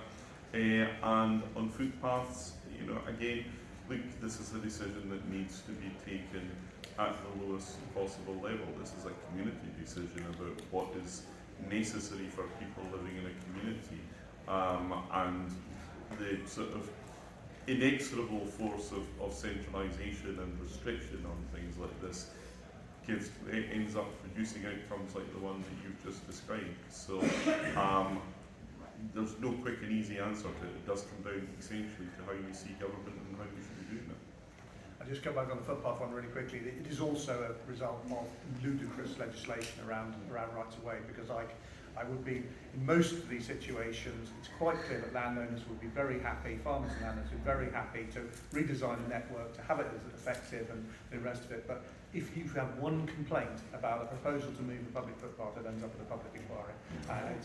And on footpaths, again, look, this is a decision that needs to be taken at the lowest possible level. This is a community decision about what is necessary for people living in a community, and the sort of inexorable force of centralisation and restriction on things like this ends up producing outcomes like the one that you've just described. So there's no quick and easy answer to it. It does come down essentially to how we see government and how we should be doing it. I'll just come back on the footpath one really quickly. It is also a result of ludicrous legislation around rights of way, because I would be, in most of these situations, it's quite clear that landowners would be very happy, farmers and landowners would be very happy to redesign the network, to have it as effective and the rest of it. But if you have one complaint about a proposal to move a public footpath, it ends up with a public inquiry.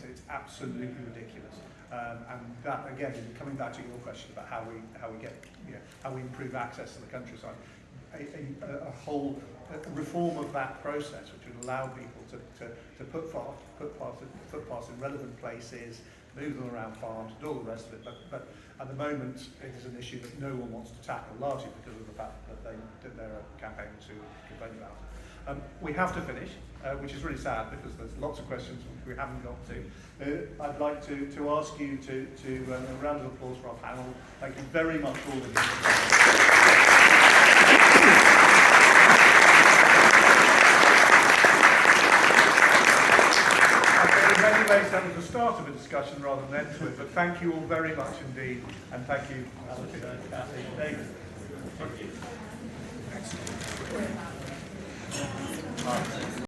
It's absolutely ridiculous. And that, again, is coming back to your question about how we improve access to the countryside. A whole reform of that process, which would allow people to put footpaths in relevant places, move them around farms, do all the rest of it. But at the moment, it is an issue that no one wants to tackle, largely because of the fact that there are campaigners who complain about it. We have to finish, which is really sad because there's lots of questions we haven't got to. I'd like to ask you to a round of applause for our panel. Thank you very much for all of you. In many ways, that was the start of a discussion rather than end to it, but thank you all very much indeed, and thank you, Alice, Kathy, David. Thank you.